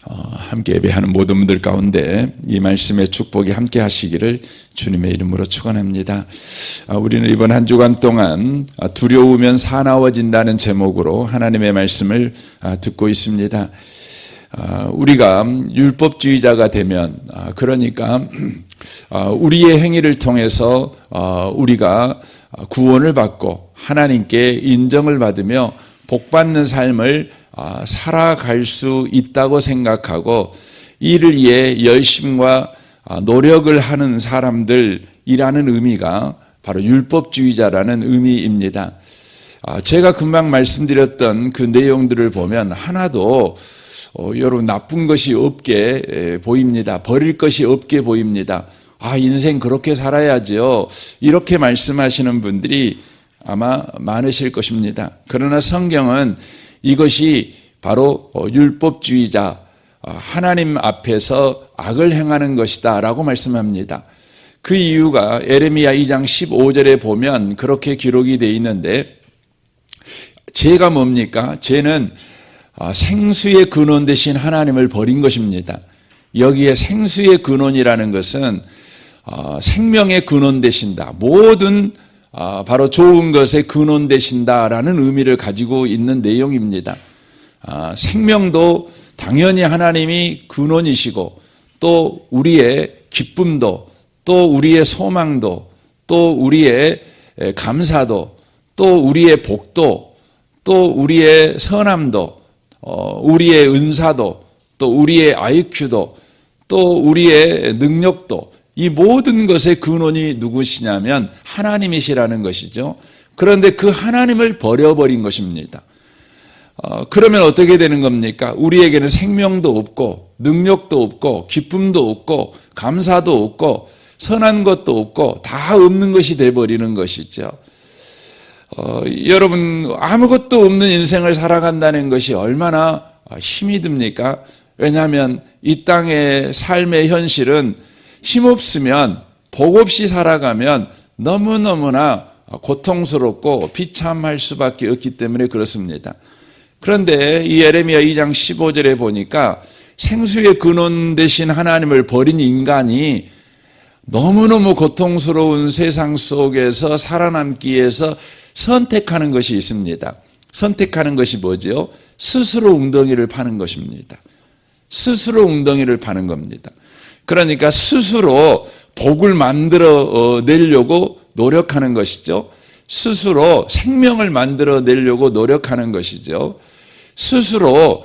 함께 예배하는 모든 분들 가운데 이 말씀의 축복이 함께 하시기를 주님의 이름으로 축원합니다. 우리는 이번 한 주간 동안 두려우면 사나워진다는 제목으로 하나님의 말씀을 듣고 있습니다. 우리가 율법주의자가 되면 그러니까 우리의 행위를 통해서 우리가 구원을 받고 하나님께 인정을 받으며 복받는 삶을 살아갈 수 있다고 생각하고 이를 위해 열심과 노력을 하는 사람들이라는 의미가 바로 율법주의자라는 의미입니다. 제가 금방 말씀드렸던 그 내용들을 보면 하나도 여러분 나쁜 것이 없게 보입니다. 버릴 것이 없게 보입니다. 인생 그렇게 살아야죠. 이렇게 말씀하시는 분들이 아마 많으실 것입니다. 그러나 성경은 이것이 바로 율법주의자, 하나님 앞에서 악을 행하는 것이다 라고 말씀합니다. 그 이유가 에레미야 2장 15절에 보면 그렇게 기록이 되어 있는데, 죄가 뭡니까? 죄는 생수의 근원 대신 하나님을 버린 것입니다. 여기에 생수의 근원이라는 것은 생명의 근원 되신다, 모든 바로 좋은 것의 근원 되신다라는 의미를 가지고 있는 내용입니다. 생명도 당연히 하나님이 근원이시고 또 우리의 기쁨도 또 우리의 소망도 또 우리의 감사도 또 우리의 복도 또 우리의 선함도 우리의 은사도 또 우리의 IQ도 또 우리의 능력도, 이 모든 것의 근원이 누구시냐면 하나님이시라는 것이죠. 그런데 그 하나님을 버려버린 것입니다. 그러면 어떻게 되는 겁니까? 우리에게는 생명도 없고 능력도 없고 기쁨도 없고 감사도 없고 선한 것도 없고 다 없는 것이 돼버리는 것이죠. 여러분, 아무것도 없는 인생을 살아간다는 것이 얼마나 힘이 듭니까? 왜냐하면 이 땅의 삶의 현실은 힘없으면, 복 없이 살아가면 너무너무나 고통스럽고 비참할 수밖에 없기 때문에 그렇습니다. 그런데 이 에레미야 2장 15절에 보니까 생수의 근원 되신 하나님을 버린 인간이 너무너무 고통스러운 세상 속에서 살아남기 위해서 선택하는 것이 있습니다. 선택하는 것이 뭐죠? 스스로 웅덩이를 파는 것입니다. 스스로 웅덩이를 파는 겁니다. 그러니까 스스로 복을 만들어 내려고 노력하는 것이죠. 스스로 생명을 만들어 내려고 노력하는 것이죠. 스스로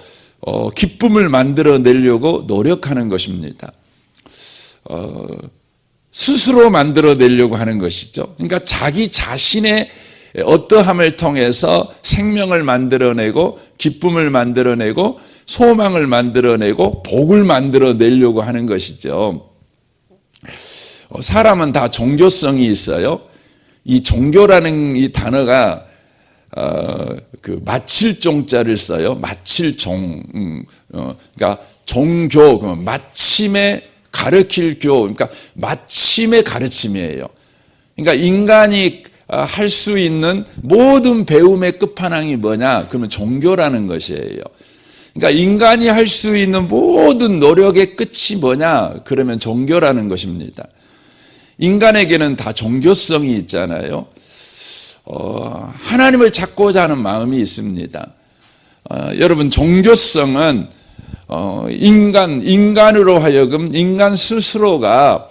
기쁨을 만들어 내려고 노력하는 것입니다. 스스로 만들어 내려고 하는 것이죠. 그러니까 자기 자신의 어떠함을 통해서 생명을 만들어내고 기쁨을 만들어내고 소망을 만들어내고 복을 만들어내려고 하는 것이죠. 사람은 다 종교성이 있어요. 이 종교라는 이 단어가 그 마칠 종자를 써요. 마칠 종, 그러니까 종교, 마침에 가르칠 교, 그러니까 마침의 가르침이에요. 그러니까 인간이 할 수 있는 모든 배움의 끝판왕이 뭐냐? 그러면 종교라는 것이에요. 그러니까 인간이 할 수 있는 모든 노력의 끝이 뭐냐? 그러면 종교라는 것입니다. 인간에게는 다 종교성이 있잖아요. 하나님을 찾고자 하는 마음이 있습니다. 여러분, 종교성은 인간으로 하여금 인간 스스로가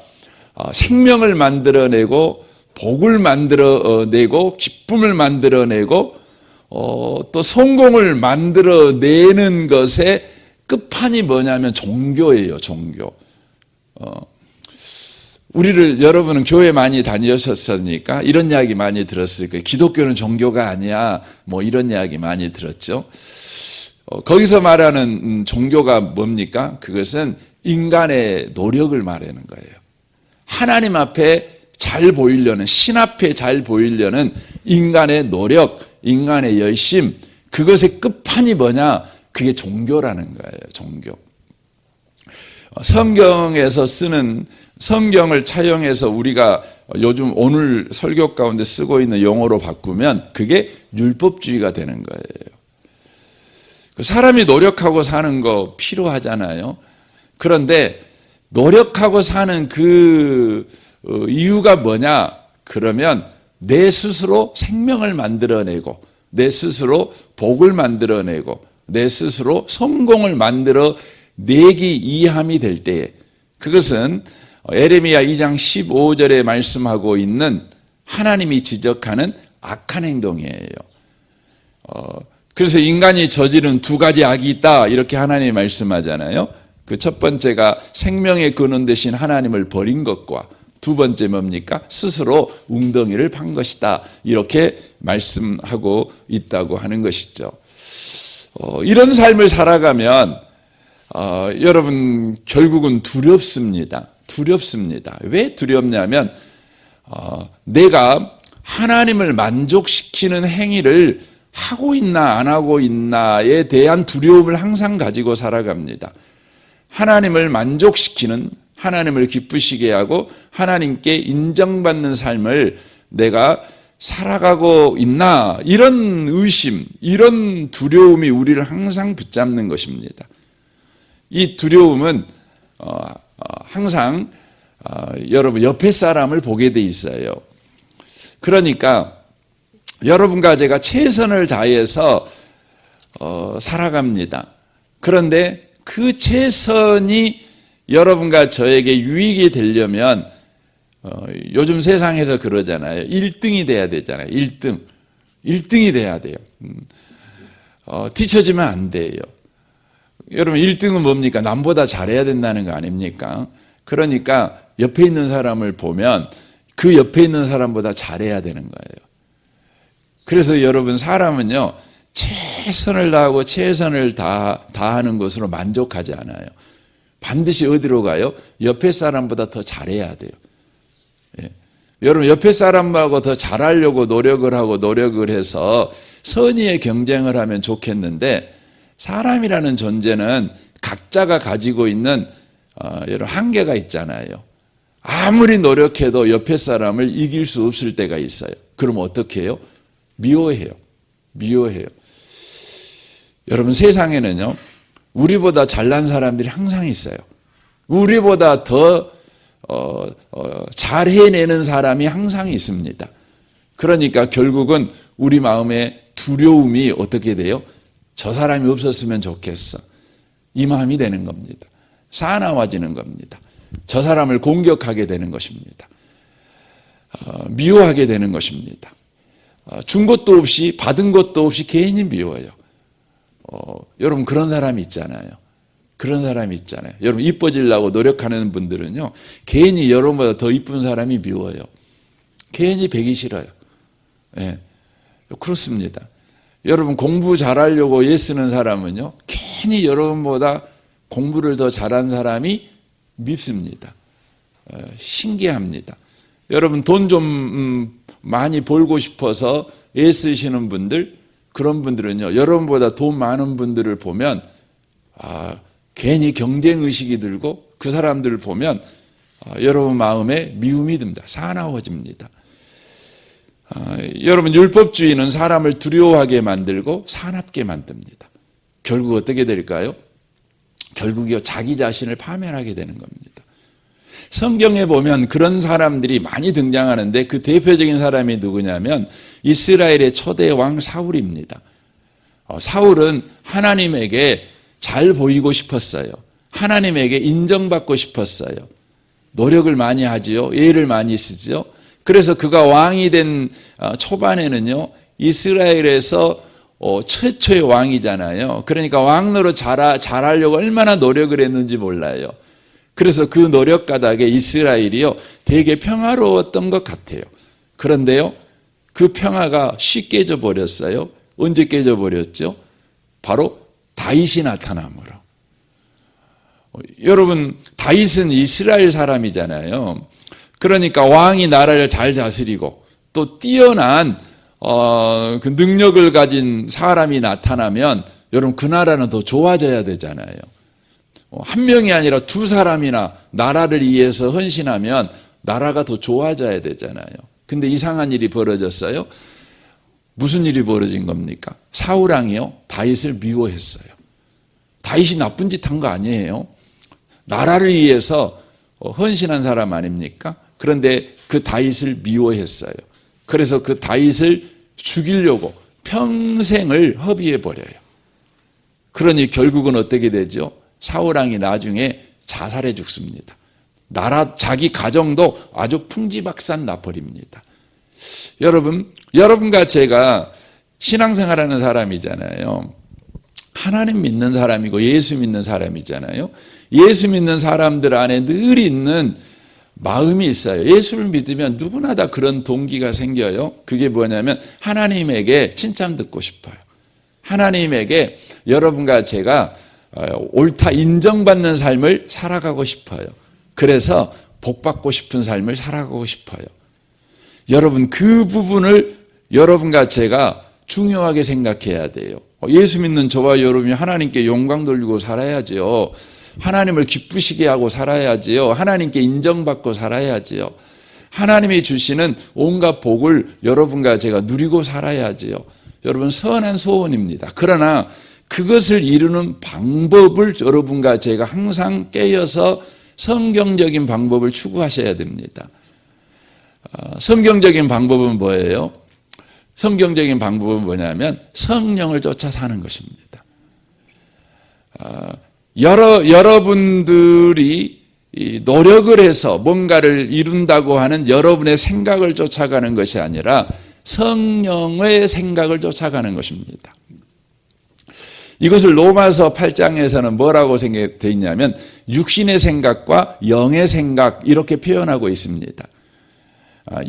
생명을 만들어내고 복을 만들어내고 기쁨을 만들어내고 또 성공을 만들어내는 것의 끝판이 뭐냐면 종교예요. 종교. 여러분은 교회 많이 다니셨으니까 이런 이야기 많이 들었을 거예요. 기독교는 종교가 아니야, 뭐 이런 이야기 많이 들었죠. 거기서 말하는 종교가 뭡니까? 그것은 인간의 노력을 말하는 거예요. 하나님 앞에 잘 보이려는, 신 앞에 잘 보이려는 인간의 노력, 인간의 열심, 그것의 끝판이 뭐냐? 그게 종교라는 거예요. 종교. 성경에서 쓰는, 성경을 차용해서 우리가 요즘 오늘 설교 가운데 쓰고 있는 용어로 바꾸면 그게 율법주의가 되는 거예요. 사람이 노력하고 사는 거 필요하잖아요. 그런데 노력하고 사는 그 이유가 뭐냐? 그러면 내 스스로 생명을 만들어내고, 내 스스로 복을 만들어내고, 내 스스로 성공을 만들어내기 이함이 될 때에, 그것은 에레미야 2장 15절에 말씀하고 있는 하나님이 지적하는 악한 행동이에요. 그래서 인간이 저지른 두 가지 악이 있다, 이렇게 하나님이 말씀하잖아요. 그 첫 번째가 생명의 근원 되신 하나님을 버린 것과, 두 번째 뭡니까? 스스로 웅덩이를 판 것이다, 이렇게 말씀하고 있다고 하는 것이죠. 이런 삶을 살아가면 여러분 결국은 두렵습니다. 두렵습니다. 왜 두렵냐면 내가 하나님을 만족시키는 행위를 하고 있나 안 하고 있나에 대한 두려움을 항상 가지고 살아갑니다. 하나님을 만족시키는, 하나님을 기쁘시게 하고 하나님께 인정받는 삶을 내가 살아가고 있나, 이런 의심, 이런 두려움이 우리를 항상 붙잡는 것입니다. 이 두려움은 항상 여러분 옆에 사람을 보게 돼 있어요. 그러니까 여러분과 제가 최선을 다해서 살아갑니다. 그런데 그 최선이 여러분과 저에게 유익이 되려면 요즘 세상에서 그러잖아요. 1등이 돼야 되잖아요. 1등이 돼야 돼요. 뒤처지면 안 돼요. 여러분 1등은 뭡니까? 남보다 잘해야 된다는 거 아닙니까? 그러니까 옆에 있는 사람을 보면 그 옆에 있는 사람보다 잘해야 되는 거예요. 그래서 여러분 사람은요, 최선을 다하고 최선을 다하는 것으로 만족하지 않아요. 반드시 어디로 가요? 옆에 사람보다 더 잘해야 돼요. 예. 여러분 옆에 사람하고 더 잘하려고 노력을 해서 선의의 경쟁을 하면 좋겠는데, 사람이라는 존재는 각자가 가지고 있는 여러 한계가 있잖아요. 아무리 노력해도 옆에 사람을 이길 수 없을 때가 있어요. 그럼 어떻게 해요? 미워해요. 여러분 세상에는요, 우리보다 잘난 사람들이 항상 있어요. 우리보다 더 잘 해내는 사람이 항상 있습니다. 그러니까 결국은 우리 마음에 두려움이 어떻게 돼요? 저 사람이 없었으면 좋겠어, 이 마음이 되는 겁니다. 사나워지는 겁니다. 저 사람을 공격하게 되는 것입니다. 미워하게 되는 것입니다. 준 것도 없이 받은 것도 없이 괜히 미워요. 여러분 그런 사람이 있잖아요. 여러분 이뻐지려고 노력하는 분들은요, 괜히 여러분보다 더 이쁜 사람이 미워요. 괜히 뵈기 싫어요. 예, 그렇습니다. 여러분 공부 잘하려고 애쓰는 사람은요, 괜히 여러분보다 공부를 더 잘한 사람이 밉습니다. 신기합니다. 여러분 돈 좀 많이 벌고 싶어서 애쓰시는 분들, 그런 분들은요, 여러분보다 돈 많은 분들을 보면 괜히 경쟁의식이 들고, 그 사람들을 보면 여러분 마음에 미움이 듭니다. 사나워집니다. 여러분 율법주의는 사람을 두려워하게 만들고 사납게 만듭니다. 결국 어떻게 될까요? 결국요, 자기 자신을 파멸하게 되는 겁니다. 성경에 보면 그런 사람들이 많이 등장하는데, 그 대표적인 사람이 누구냐면 이스라엘의 초대 왕 사울입니다. 사울은 하나님에게 잘 보이고 싶었어요. 하나님에게 인정받고 싶었어요. 노력을 많이 하지요. 애를 많이 쓰죠. 그래서 그가 왕이 된 초반에는요, 이스라엘에서 최초의 왕이잖아요. 그러니까 왕으로 잘하려고 얼마나 노력을 했는지 몰라요. 그래서 그 노력 가닥에 이스라엘이요, 되게 평화로웠던 것 같아요. 그런데요, 그 평화가 쉽게 깨져버렸어요. 언제 깨져버렸죠? 바로 다윗이 나타남으로. 여러분 다윗은 이스라엘 사람이잖아요. 그러니까 왕이 나라를 잘 다스리고 또 뛰어난 그 능력을 가진 사람이 나타나면 여러분 그 나라는 더 좋아져야 되잖아요. 한 명이 아니라 두 사람이나 나라를 위해서 헌신하면 나라가 더 좋아져야 되잖아요. 근데 이상한 일이 벌어졌어요. 무슨 일이 벌어진 겁니까? 사울 왕이요, 다윗을 미워했어요. 다윗이 나쁜 짓 한 거 아니에요. 나라를 위해서 헌신한 사람 아닙니까? 그런데 그 다윗을 미워했어요. 그래서 그 다윗을 죽이려고 평생을 허비해 버려요. 그러니 결국은 어떻게 되죠? 사울 왕이 나중에 자살해 죽습니다. 자기 가정도 아주 풍지박산 나버립니다. 여러분과 제가 신앙생활하는 사람이잖아요. 하나님 믿는 사람이고 예수 믿는 사람이잖아요. 예수 믿는 사람들 안에 늘 있는 마음이 있어요. 예수를 믿으면 누구나 다 그런 동기가 생겨요. 그게 뭐냐면 하나님에게 칭찬 듣고 싶어요. 하나님에게 여러분과 제가 옳다 인정받는 삶을 살아가고 싶어요. 그래서 복받고 싶은 삶을 살아가고 싶어요. 여러분, 그 부분을 여러분과 제가 중요하게 생각해야 돼요. 예수 믿는 저와 여러분이 하나님께 영광 돌리고 살아야지요. 하나님을 기쁘시게 하고 살아야지요. 하나님께 인정받고 살아야지요. 하나님이 주시는 온갖 복을 여러분과 제가 누리고 살아야지요. 여러분, 선한 소원입니다. 그러나 그것을 이루는 방법을 여러분과 제가 항상 깨어서 성경적인 방법을 추구하셔야 됩니다. 성경적인 방법은 뭐예요? 성경적인 방법은 뭐냐면 성령을 쫓아 사는 것입니다. 여러분들이 노력을 해서 뭔가를 이룬다고 하는 여러분의 생각을 쫓아가는 것이 아니라 성령의 생각을 쫓아가는 것입니다. 이것을 로마서 8장에서는 뭐라고 되어 있냐면 육신의 생각과 영의 생각 이렇게 표현하고 있습니다.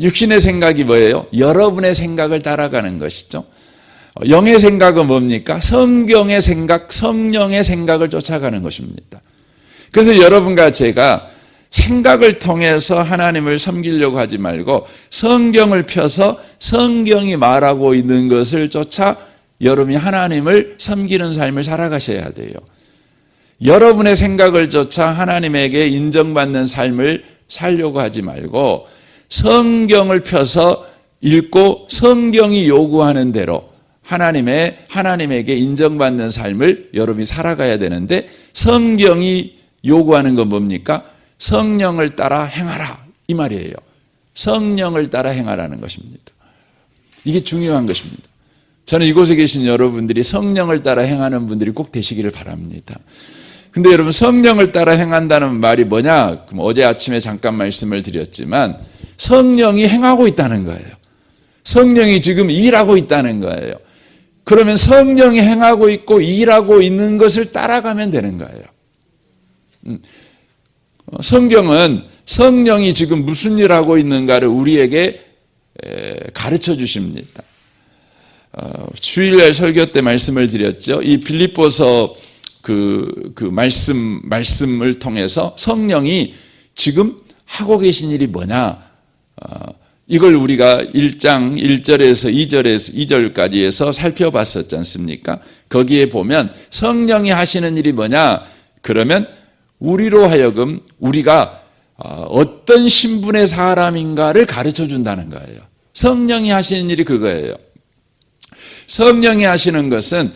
육신의 생각이 뭐예요? 여러분의 생각을 따라가는 것이죠. 영의 생각은 뭡니까? 성경의 생각, 성령의 생각을 쫓아가는 것입니다. 그래서 여러분과 제가 생각을 통해서 하나님을 섬기려고 하지 말고 성경을 펴서 성경이 말하고 있는 것을 쫓아 여러분이 하나님을 섬기는 삶을 살아가셔야 돼요. 여러분의 생각을 쫓아 하나님에게 인정받는 삶을 살려고 하지 말고 성경을 펴서 읽고 성경이 요구하는 대로 하나님에게 인정받는 삶을 여러분이 살아가야 되는데 성경이 요구하는 건 뭡니까? 성령을 따라 행하라 이 말이에요. 성령을 따라 행하라는 것입니다. 이게 중요한 것입니다. 저는 이곳에 계신 여러분들이 성령을 따라 행하는 분들이 꼭 되시기를 바랍니다. 근데 여러분, 성령을 따라 행한다는 말이 뭐냐? 그럼 어제 아침에 잠깐 말씀을 드렸지만 성령이 행하고 있다는 거예요. 성령이 지금 일하고 있다는 거예요. 그러면 성령이 행하고 있고 일하고 있는 것을 따라가면 되는 거예요. 성경은 성령이 지금 무슨 일을 하고 있는가를 우리에게 가르쳐 주십니다. 주일날 설교 때 말씀을 드렸죠. 이 빌립보서 그 말씀을 통해서 성령이 지금 하고 계신 일이 뭐냐? 이걸 우리가 1장 1절에서 2절까지 해서 살펴봤었지 않습니까? 거기에 보면 성령이 하시는 일이 뭐냐? 그러면 우리로 하여금 우리가 어떤 신분의 사람인가를 가르쳐 준다는 거예요. 성령이 하시는 일이 그거예요. 성령이 하시는 것은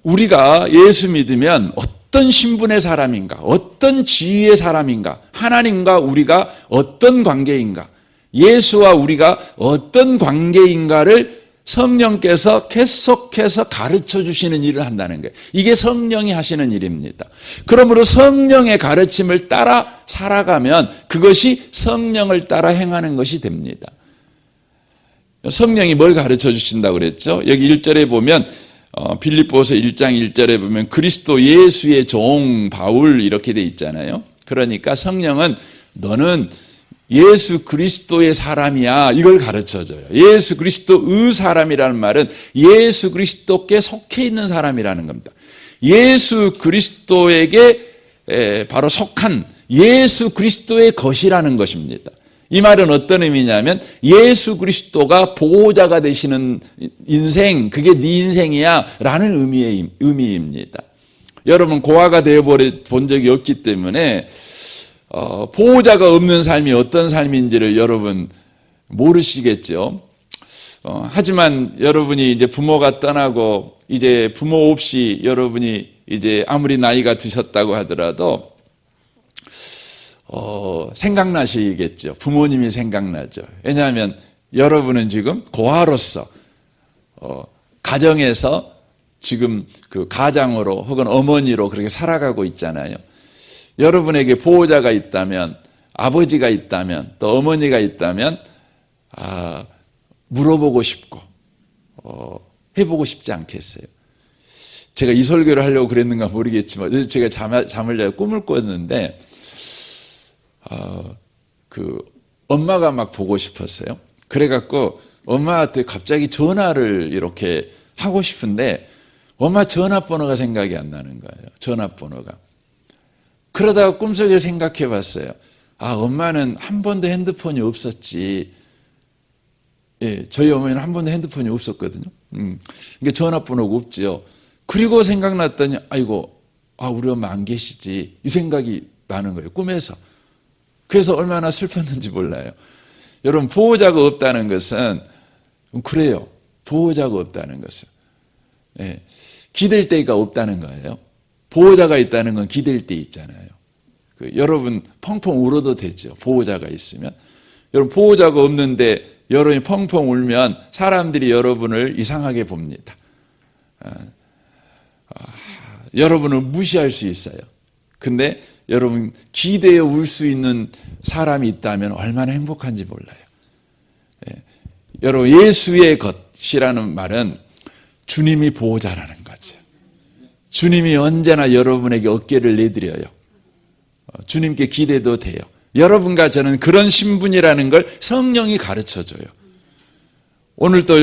우리가 예수 믿으면 어떤 신분의 사람인가, 어떤 지위의 사람인가, 하나님과 우리가 어떤 관계인가, 예수와 우리가 어떤 관계인가를 성령께서 계속해서 가르쳐 주시는 일을 한다는 거예요. 이게 성령이 하시는 일입니다. 그러므로 성령의 가르침을 따라 살아가면 그것이 성령을 따라 행하는 것이 됩니다. 성령이 뭘 가르쳐 주신다고 그랬죠? 여기 1절에 보면 빌립보서 1장 1절에 보면 그리스도 예수의 종 바울 이렇게 돼 있잖아요. 그러니까 성령은 너는 예수 그리스도의 사람이야 이걸 가르쳐줘요. 예수 그리스도의 사람이라는 말은 예수 그리스도께 속해 있는 사람이라는 겁니다. 예수 그리스도에게 바로 속한 예수 그리스도의 것이라는 것입니다. 이 말은 어떤 의미냐면 예수 그리스도가 보호자가 되시는 인생, 그게 네 인생이야 라는 의미입니다. 여러분 고아가 되어본 적이 없기 때문에 보호자가 없는 삶이 어떤 삶인지를 여러분 모르시겠죠. 하지만 여러분이 이제 부모가 떠나고 이제 부모 없이 여러분이 이제 아무리 나이가 드셨다고 하더라도 생각나시겠죠. 부모님이 생각나죠. 왜냐하면 여러분은 지금 고아로서 가정에서 지금 그 가장으로 혹은 어머니로 그렇게 살아가고 있잖아요. 여러분에게 보호자가 있다면, 아버지가 있다면, 또 어머니가 있다면 물어보고 싶고 해보고 싶지 않겠어요? 제가 이 설교를 하려고 그랬는가 모르겠지만 제가 잠을 자고 꿈을 꿨는데 그 엄마가 막 보고 싶었어요. 그래갖고 엄마한테 갑자기 전화를 이렇게 하고 싶은데 엄마 전화번호가 생각이 안 나는 거예요. 전화번호가. 그러다가 꿈속에 생각해 봤어요. 엄마는 한 번도 핸드폰이 없었지. 예, 저희 어머니는 한 번도 핸드폰이 없었거든요. 그러니까 전화번호가 없지요. 그리고 생각났더니 우리 엄마 안 계시지. 이 생각이 나는 거예요. 꿈에서. 그래서 얼마나 슬펐는지 몰라요. 여러분, 보호자가 없다는 것은 그래요. 보호자가 없다는 것은 기댈 데가 없다는 거예요. 보호자가 있다는 건 기댈 데 있잖아요. 여러분 펑펑 울어도 되죠. 보호자가 있으면. 여러분 보호자가 없는데 여러분이 펑펑 울면 사람들이 여러분을 이상하게 봅니다. 여러분을 무시할 수 있어요. 근데 여러분 기대어 울 수 있는 사람이 있다면 얼마나 행복한지 몰라요. 여러분 예수의 것이라는 말은 주님이 보호자라는 거죠. 주님이 언제나 여러분에게 어깨를 내드려요. 주님께 기대도 돼요. 여러분과 저는 그런 신분이라는 걸 성령이 가르쳐줘요. 오늘 또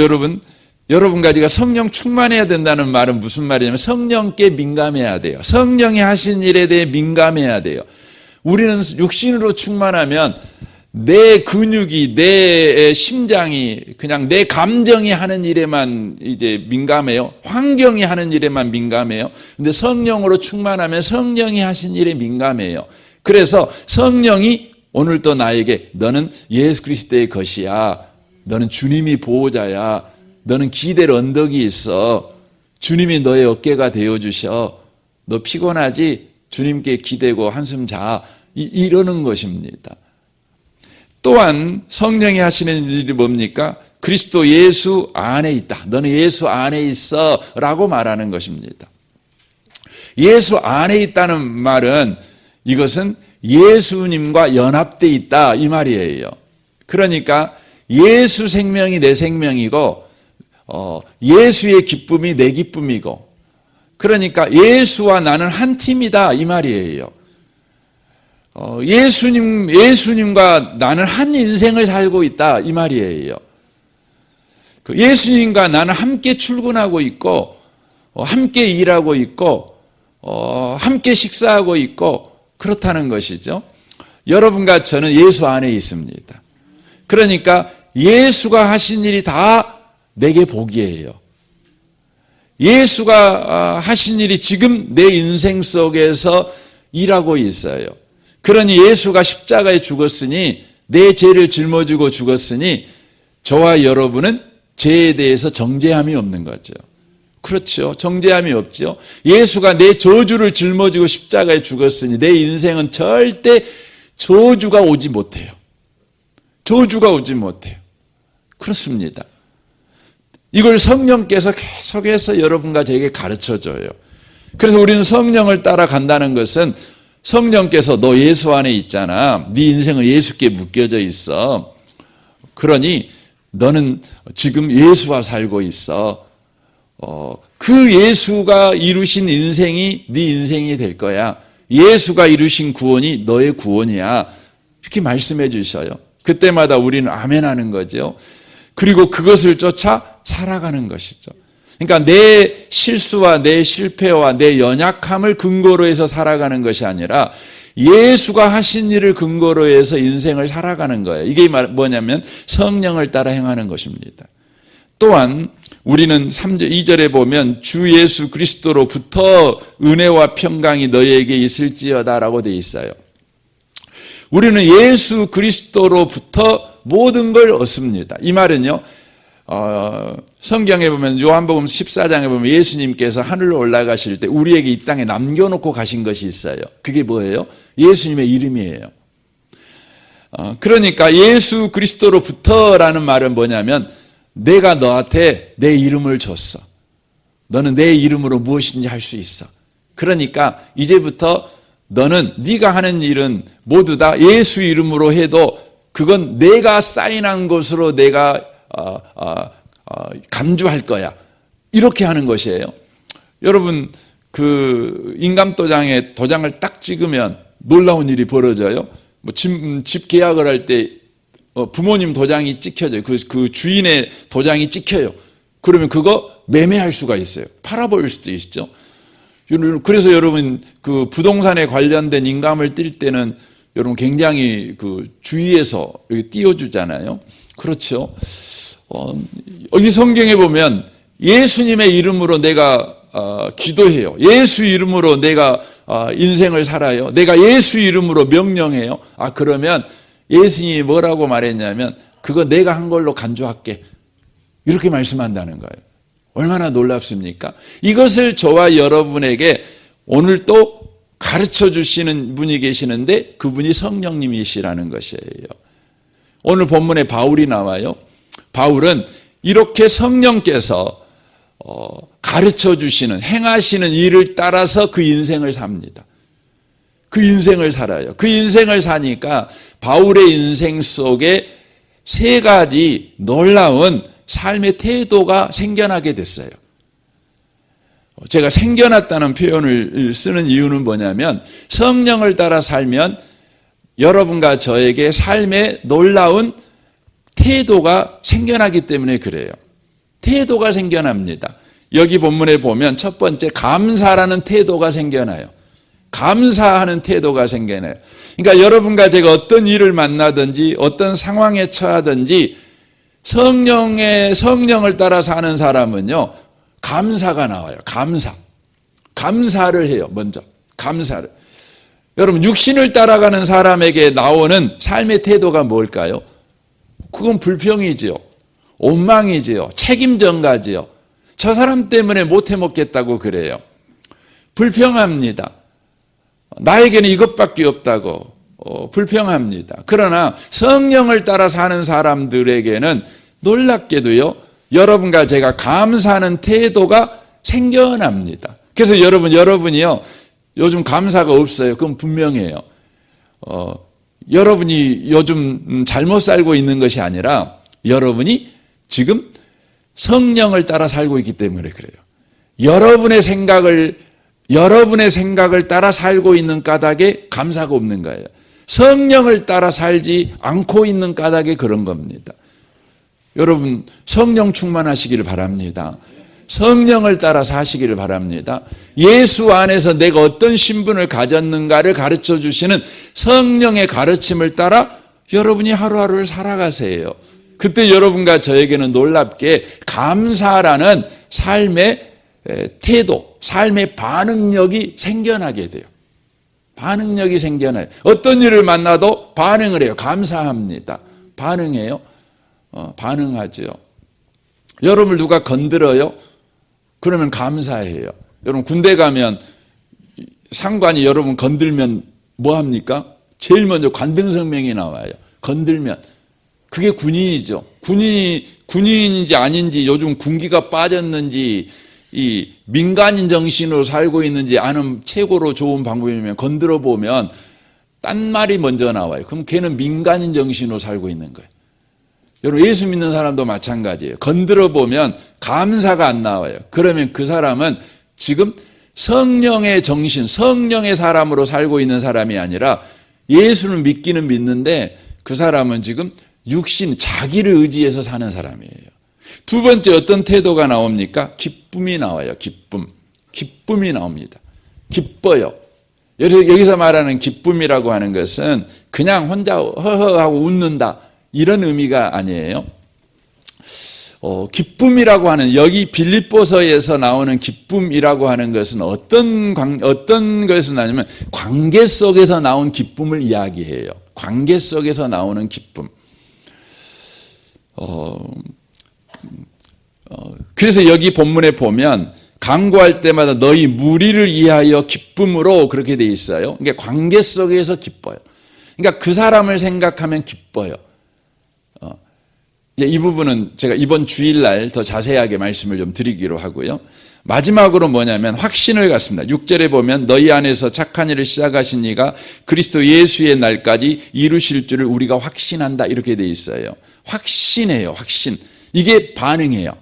여러분과 제가 성령 충만해야 된다는 말은 무슨 말이냐면 성령께 민감해야 돼요. 성령이 하신 일에 대해 민감해야 돼요. 우리는 육신으로 충만하면 내 근육이, 내 심장이, 그냥 내 감정이 하는 일에만 이제 민감해요. 환경이 하는 일에만 민감해요. 근데 성령으로 충만하면 성령이 하신 일에 민감해요. 그래서 성령이 오늘 또 나에게 너는 예수 그리스도의 것이야. 너는 주님이 보호자야. 너는 기댈 언덕이 있어. 주님이 너의 어깨가 되어주셔. 너 피곤하지? 주님께 기대고 한숨 자. 이러는 것입니다. 또한 성령이 하시는 일이 뭡니까? 그리스도 예수 안에 있다. 너는 예수 안에 있어 라고 말하는 것입니다. 예수 안에 있다는 말은 이것은 예수님과 연합되어 있다 이 말이에요. 그러니까 예수 생명이 내 생명이고 예수의 기쁨이 내 기쁨이고 그러니까 예수와 나는 한 팀이다 이 말이에요. 예수님과 나는 한 인생을 살고 있다 이 말이에요. 예수님과 나는 함께 출근하고 있고 함께 일하고 있고 함께 식사하고 있고 그렇다는 것이죠. 여러분과 저는 예수 안에 있습니다. 그러니까 예수가 하신 일이 다 내게 복이에요. 예수가 하신 일이 지금 내 인생 속에서 일하고 있어요. 그러니 예수가 십자가에 죽었으니 내 죄를 짊어지고 죽었으니 저와 여러분은 죄에 대해서 정죄함이 없는 거죠. 그렇죠. 정죄함이 없죠. 예수가 내 저주를 짊어지고 십자가에 죽었으니 내 인생은 절대 저주가 오지 못해요. 저주가 오지 못해요. 그렇습니다. 이걸 성령께서 계속해서 여러분과 저에게 가르쳐줘요. 그래서 우리는 성령을 따라간다는 것은 성령께서 너 예수 안에 있잖아. 네 인생은 예수께 묶여져 있어. 그러니 너는 지금 예수와 살고 있어. 그 예수가 이루신 인생이 네 인생이 될 거야. 예수가 이루신 구원이 너의 구원이야. 이렇게 말씀해 주셔요. 그때마다 우리는 아멘 하는 거죠. 그리고 그것을 쫓아 살아가는 것이죠. 그러니까 내 실수와 내 실패와 내 연약함을 근거로 해서 살아가는 것이 아니라 예수가 하신 일을 근거로 해서 인생을 살아가는 거예요. 이게 뭐냐면 성령을 따라 행하는 것입니다. 또한 우리는 3절, 2절에 보면 주 예수 그리스도로부터 은혜와 평강이 너희에게 있을지어다라고 되어 있어요. 우리는 예수 그리스도로부터 모든 걸 얻습니다. 이 말은요, 성경에 보면 요한복음 14장에 보면 예수님께서 하늘로 올라가실 때 우리에게 이 땅에 남겨놓고 가신 것이 있어요. 그게 뭐예요? 예수님의 이름이에요. 그러니까 예수 그리스도로부터라는 말은 뭐냐면 내가 너한테 내 이름을 줬어. 너는 내 이름으로 무엇인지 할 수 있어. 그러니까 이제부터 너는 네가 하는 일은 모두 다 예수 이름으로 해도 그건 내가 사인한 것으로 내가 간주할 거야. 이렇게 하는 것이에요. 여러분 그 인감도장에 도장을 딱 찍으면 놀라운 일이 벌어져요. 뭐 집 계약을 할 때 부모님 도장이 찍혀져요. 그 주인의 도장이 찍혀요. 그러면 그거 매매할 수가 있어요. 팔아버릴 수도 있죠. 그래서 여러분 그 부동산에 관련된 인감을 띨 때는 여러분 굉장히 그 주의해서 여기 띄워주잖아요. 그렇죠. 여기 성경에 보면 예수님의 이름으로 내가 기도해요. 예수 이름으로 내가 인생을 살아요. 내가 예수 이름으로 명령해요. 그러면 예수님이 뭐라고 말했냐면 그거 내가 한 걸로 간주할게. 이렇게 말씀한다는 거예요. 얼마나 놀랍습니까? 이것을 저와 여러분에게 오늘 또 가르쳐 주시는 분이 계시는데 그분이 성령님이시라는 것이에요. 오늘 본문에 바울이 나와요. 바울은 이렇게 성령께서 가르쳐 주시는 행하시는 일을 따라서 그 인생을 삽니다. 그 인생을 살아요. 그 인생을 사니까 바울의 인생 속에 세 가지 놀라운 삶의 태도가 생겨나게 됐어요. 제가 생겨났다는 표현을 쓰는 이유는 뭐냐면 성령을 따라 살면 여러분과 저에게 삶의 놀라운 태도가 생겨나기 때문에 그래요. 태도가 생겨납니다. 여기 본문에 보면 첫 번째 감사라는 태도가 생겨나요. 감사하는 태도가 생겨나요. 그러니까 여러분과 제가 어떤 일을 만나든지 어떤 상황에 처하든지 성령을 따라 사는 사람은요, 감사가 나와요. 감사를 해요. 먼저 감사를. 여러분 육신을 따라가는 사람에게 나오는 삶의 태도가 뭘까요? 그건 불평이지요. 원망이지요. 책임전가지요. 저 사람 때문에 못 해먹겠다고 그래요. 불평합니다. 나에게는 이것밖에 없다고 불평합니다. 그러나 성령을 따라 사는 사람들에게는 놀랍게도요, 여러분과 제가 감사하는 태도가 생겨납니다. 그래서 여러분이요, 요즘 감사가 없어요. 그건 분명해요. 여러분이 요즘 잘못 살고 있는 것이 아니라 여러분이 지금 성령을 따라 살고 있기 때문에 그래요. 여러분의 생각을 따라 살고 있는 까닭에 감사가 없는 거예요. 성령을 따라 살지 않고 있는 까닭에 그런 겁니다. 여러분 성령 충만하시기를 바랍니다. 성령을 따라 사시기를 바랍니다. 예수 안에서 내가 어떤 신분을 가졌는가를 가르쳐 주시는 성령의 가르침을 따라 여러분이 하루하루를 살아가세요. 그때 여러분과 저에게는 놀랍게 감사라는 삶의 태도, 삶의 반응력이 생겨나게 돼요. 반응력이 생겨나요. 어떤 일을 만나도 반응을 해요. 감사합니다. 반응해요. 반응하죠. 여러분을 누가 건드려요? 그러면 감사해요. 여러분 군대 가면 상관이 여러분 건들면 뭐 합니까? 제일 먼저 관등성명이 나와요. 건들면. 그게 군인이죠. 군인인지 아닌지 요즘 군기가 빠졌는지 이 민간인 정신으로 살고 있는지 아는 최고로 좋은 방법이면 건드려 보면 딴 말이 먼저 나와요. 그럼 걔는 민간인 정신으로 살고 있는 거예요. 여러분 예수 믿는 사람도 마찬가지예요. 건드려 보면 감사가 안 나와요. 그러면 그 사람은 지금 성령의 정신, 성령의 사람으로 살고 있는 사람이 아니라 예수를 믿기는 믿는데 그 사람은 지금 육신, 자기를 의지해서 사는 사람이에요. 두 번째 어떤 태도가 나옵니까? 기쁨이 나와요. 기쁨이 나옵니다. 기뻐요. 여기서 말하는 기쁨이라고 하는 것은 그냥 혼자 허허하고 웃는다 이런 의미가 아니에요. 기쁨이라고 하는 여기 빌립보서에서 나오는 기쁨이라고 하는 것은 어떤 것에서 나냐면 관계 속에서 나온 기쁨을 이야기해요. 관계 속에서 나오는 기쁨. 그래서 여기 본문에 보면 간구할 때마다 너희 무리를 위하여 기쁨으로 그렇게 돼 있어요. 그러니까 관계 속에서 기뻐요. 그러니까 그 사람을 생각하면 기뻐요. 이 부분은 제가 이번 주일날 더 자세하게 말씀을 좀 드리기로 하고요. 마지막으로 뭐냐면 확신을 갖습니다. 6절에 보면 너희 안에서 착한 일을 시작하신 이가 그리스도 예수의 날까지 이루실 줄을 우리가 확신한다 이렇게 돼 있어요. 확신해요. 확신. 이게 반응이에요.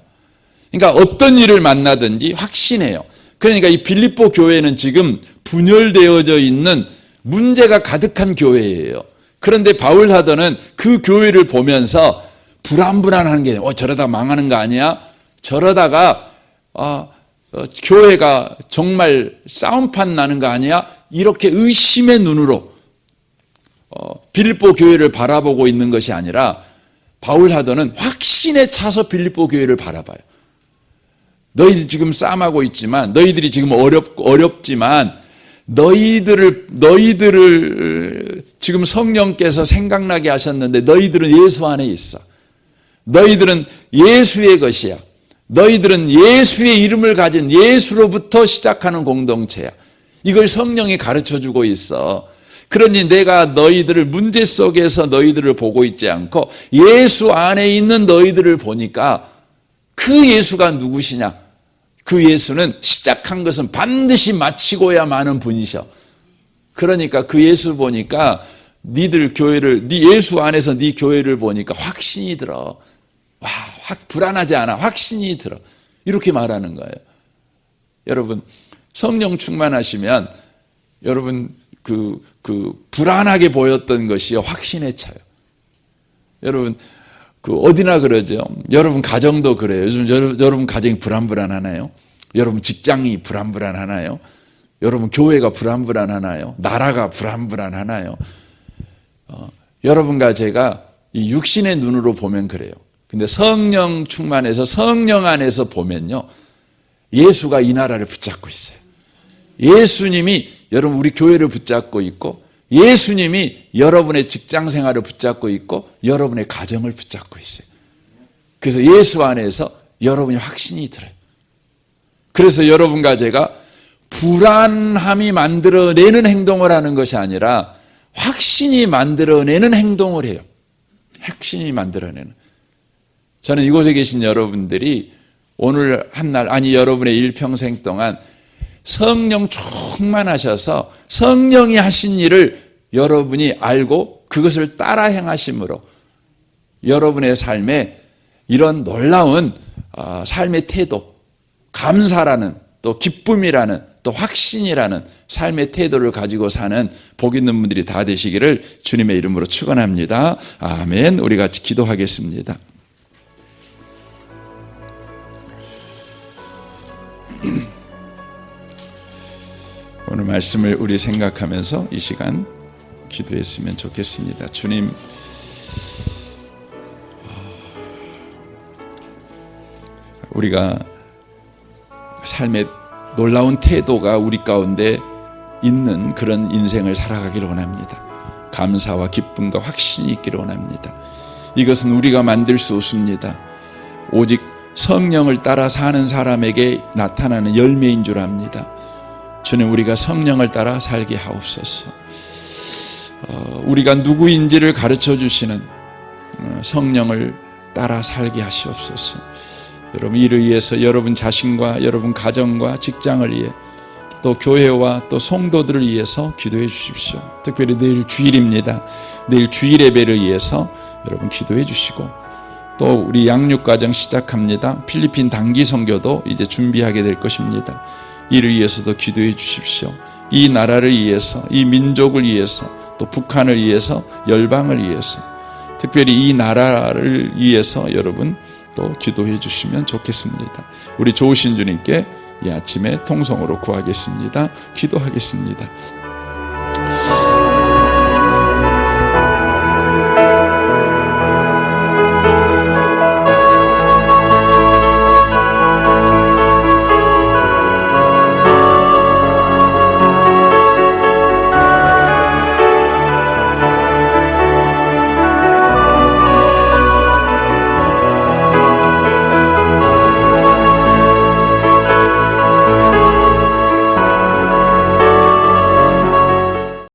그러니까 어떤 일을 만나든지 확신해요. 그러니까 이 빌립보 교회는 지금 분열되어져 있는 문제가 가득한 교회예요. 그런데 바울 사도는 그 교회를 보면서 불안불안한 게 저러다 망하는 거 아니야? 저러다가 교회가 정말 싸움판 나는 거 아니야? 이렇게 의심의 눈으로 빌립보 교회를 바라보고 있는 것이 아니라 바울 사도는 확신에 차서 빌립보 교회를 바라봐요. 너희들 지금 싸움하고 있지만, 너희들이 지금 어렵지만 너희들을 지금 성령께서 생각나게 하셨는데 너희들은 예수 안에 있어. 너희들은 예수의 것이야. 너희들은 예수의 이름을 가진 예수로부터 시작하는 공동체야. 이걸 성령이 가르쳐주고 있어. 그러니 내가 너희들을 문제 속에서 너희들을 보고 있지 않고 예수 안에 있는 너희들을 보니까 그 예수가 누구시냐? 그 예수는 시작한 것은 반드시 마치고야 마는 분이셔. 그러니까 그 예수 보니까 니들 교회를, 네 예수 안에서 네 교회를 보니까 확신이 들어. 와, 불안하지 않아. 확신이 들어. 이렇게 말하는 거예요. 여러분, 성령 충만하시면 여러분 그 불안하게 보였던 것이 확신에 차요. 여러분, 어디나 그러죠. 여러분 가정도 그래요. 요즘 여러분 가정이 불안불안하나요? 여러분 직장이 불안불안하나요? 여러분 교회가 불안불안하나요? 나라가 불안불안하나요? 여러분과 제가 이 육신의 눈으로 보면 그래요. 근데 성령 충만해서 성령 안에서 보면요, 예수가 이 나라를 붙잡고 있어요. 예수님이 여러분 우리 교회를 붙잡고 있고, 예수님이 여러분의 직장 생활을 붙잡고 있고, 여러분의 가정을 붙잡고 있어요. 그래서 예수 안에서 여러분이 확신이 들어요. 그래서 여러분과 제가 불안함이 만들어내는 행동을 하는 것이 아니라 확신이 만들어내는 행동을 해요. 확신이 만들어내는. 저는 이곳에 계신 여러분들이 오늘 한날, 아니 여러분의 일평생 동안 성령 충만하셔서 성령이 하신 일을 여러분이 알고 그것을 따라 행하심으로 여러분의 삶에 이런 놀라운 삶의 태도, 감사라는, 또 기쁨이라는, 또 확신이라는 삶의 태도를 가지고 사는 복 있는 분들이 다 되시기를 주님의 이름으로 축원합니다. 아멘. 우리 같이 기도하겠습니다. 오늘 말씀을 우리 생각하면서 이 시간 기도했으면 좋겠습니다. 주님, 우리가 삶의 놀라운 태도가 우리 가운데 있는 그런 인생을 살아가기를 원합니다. 감사와 기쁨과 확신이 있기를 원합니다. 이것은 우리가 만들 수 없습니다. 오직 성령을 따라 사는 사람에게 나타나는 열매인 줄 압니다. 주님, 우리가 성령을 따라 살게 하옵소서. 우리가 누구인지를 가르쳐 주시는 성령을 따라 살게 하시옵소서. 여러분, 이를 위해서 여러분 자신과 여러분 가정과 직장을 위해, 또 교회와 또 성도들을 위해서 기도해 주십시오. 특별히 내일 주일입니다. 내일 주일 예배를 위해서 여러분 기도해 주시고, 또 우리 양육과정 시작합니다. 필리핀 단기 선교도 이제 준비하게 될 것입니다. 이를 위해서도 기도해 주십시오. 이 나라를 위해서, 이 민족을 위해서, 또 북한을 위해서, 열방을 위해서, 특별히 이 나라를 위해서 여러분 또 기도해 주시면 좋겠습니다. 우리 좋으신 주님께 이 아침에 통성으로 구하겠습니다. 기도하겠습니다.